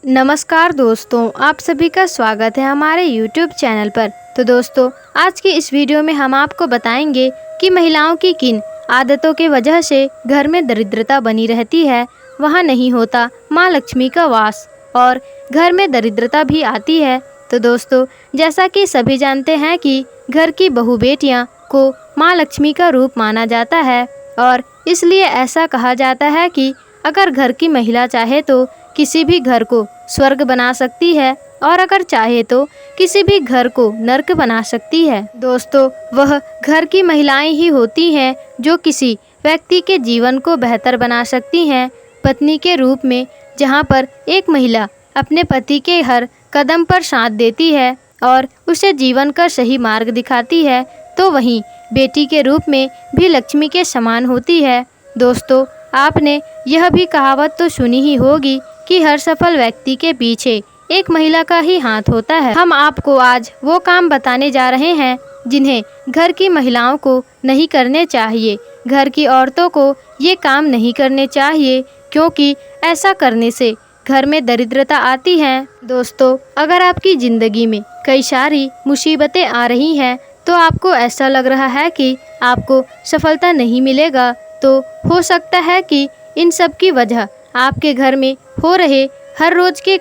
नमस्कार दोस्तों, आप सभी का स्वागत है हमारे YouTube चैनल पर। तो दोस्तों, आज की इस वीडियो में हम आपको बताएंगे कि महिलाओं की किन आदतों के वजह से घर में दरिद्रता बनी रहती है, वहाँ नहीं होता माँ लक्ष्मी का वास और घर में दरिद्रता भी आती है। तो दोस्तों, जैसा कि सभी जानते हैं कि घर की बहू बेटियाँ को माँ लक्ष्मी का रूप माना जाता है और इसलिए ऐसा कहा जाता है कि अगर घर की महिला चाहे तो किसी भी घर को स्वर्ग बना सकती है और अगर चाहे तो किसी भी घर को नर्क बना सकती है। दोस्तों, वह घर की महिलाएं ही होती हैं जो किसी व्यक्ति के जीवन को बेहतर बना सकती हैं पत्नी के रूप में। जहां पर एक महिला अपने पति के हर कदम पर साथ देती है और उसे जीवन का सही मार्ग दिखाती है, तो वहीं बेटी के रूप में भी लक्ष्मी के समान होती है। दोस्तों, आपने यह भी कहावत तो सुनी ही होगी कि हर सफल व्यक्ति के पीछे एक महिला का ही हाथ होता है। हम आपको आज वो काम बताने जा रहे हैं जिन्हें घर की महिलाओं को नहीं करने चाहिए। घर की औरतों को ये काम नहीं करने चाहिए क्योंकि ऐसा करने से घर में दरिद्रता आती है। दोस्तों, अगर आपकी ज़िंदगी में कई सारी मुसीबतें आ रही हैं तो आपको ऐसा लग रहा है कि आपको सफलता नहीं मिलेगा, तो हो सकता है कि इन सब की वजह आपके घर में हो रहे हर रोज़ के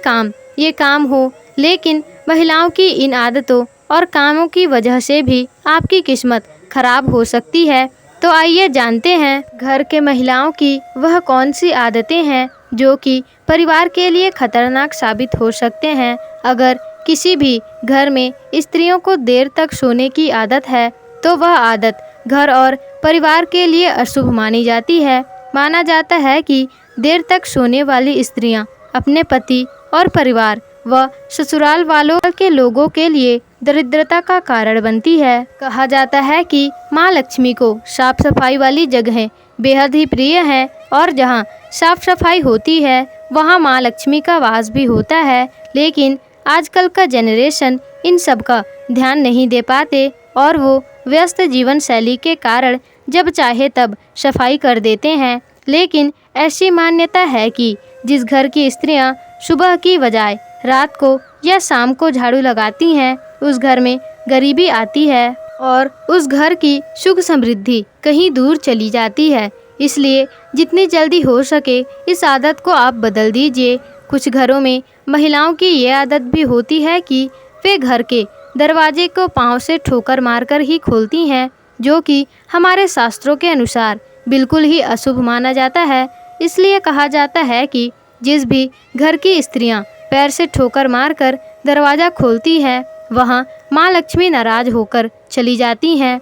ये काम हो। लेकिन महिलाओं की इन आदतों और कामों की वजह से भी आपकी किस्मत खराब हो सकती है। तो आइए जानते हैं घर के महिलाओं की वह कौन सी आदतें हैं जो कि परिवार के लिए खतरनाक साबित हो सकते हैं। अगर किसी भी घर में स्त्रियों को देर तक सोने की आदत है तो वह आदत घर और परिवार के लिए अशुभ मानी जाती है। माना जाता है कि देर तक सोने वाली स्त्रियां अपने पति और परिवार व ससुराल वालों के लोगों के लिए दरिद्रता का कारण बनती है। कहा जाता है कि माँ लक्ष्मी को साफ सफाई वाली जगहें बेहद ही प्रिय हैं और जहाँ साफ सफाई होती है वहाँ माँ लक्ष्मी का वास भी होता है। लेकिन आजकल का जनरेशन इन सब का ध्यान नहीं दे पाते और वो व्यस्त जीवन शैली के कारण जब चाहे तब सफाई कर देते हैं। लेकिन ऐसी मान्यता है कि जिस घर की स्त्रियां सुबह की बजाय रात को या शाम को झाड़ू लगाती हैं, उस घर में गरीबी आती है और उस घर की सुख समृद्धि कहीं दूर चली जाती है। इसलिए जितनी जल्दी हो सके इस आदत को आप बदल दीजिए। कुछ घरों में महिलाओं की ये आदत भी होती है कि वे घर के दरवाजे को पाँव से ठोकर मारकर ही खोलती हैं, जो कि हमारे शास्त्रों के अनुसार बिल्कुल ही अशुभ माना जाता है। इसलिए कहा जाता है कि जिस भी घर की स्त्रियां पैर से ठोकर मारकर दरवाज़ा खोलती हैं, वहां माँ लक्ष्मी नाराज होकर चली जाती हैं।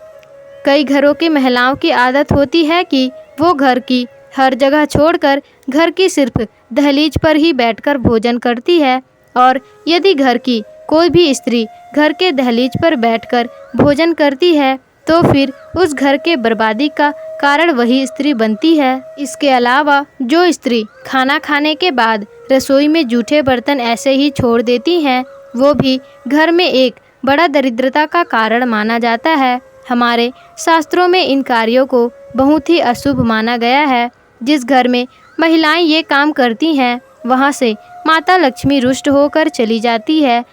कई घरों की महिलाओं की आदत होती है कि वो घर की हर जगह छोड़कर घर की सिर्फ दहलीज पर ही बैठकर भोजन करती है और यदि घर की कोई भी स्त्री घर के दहलीज पर बैठकर भोजन करती है तो फिर उस घर के बर्बादी का कारण वही स्त्री बनती है। इसके अलावा जो स्त्री खाना खाने के बाद रसोई में जूठे बर्तन ऐसे ही छोड़ देती हैं, वो भी घर में एक बड़ा दरिद्रता का कारण माना जाता है। हमारे शास्त्रों में इन कार्यों को बहुत ही अशुभ माना गया है। जिस घर में महिलाएं ये काम करती हैं, वहाँ से माता लक्ष्मी रुष्ट होकर चली जाती है।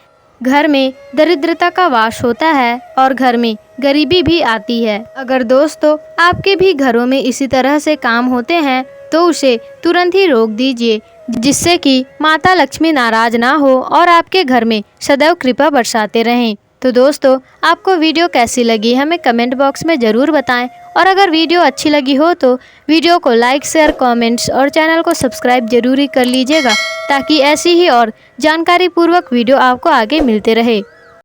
घर में दरिद्रता का वास होता है और घर में गरीबी भी आती है। अगर दोस्तों आपके भी घरों में इसी तरह से काम होते हैं तो उसे तुरंत ही रोक दीजिए, जिससे कि माता लक्ष्मी नाराज ना हो और आपके घर में सदैव कृपा बरसाते रहें। तो दोस्तों, आपको वीडियो कैसी लगी हमें कमेंट बॉक्स में ज़रूर बताएं और अगर वीडियो अच्छी लगी हो तो वीडियो को लाइक, शेयर, कमेंट्स और चैनल को सब्सक्राइब जरूर कर लीजिएगा ताकि ऐसी ही और जानकारी पूर्वक वीडियो आपको आगे मिलते रहे।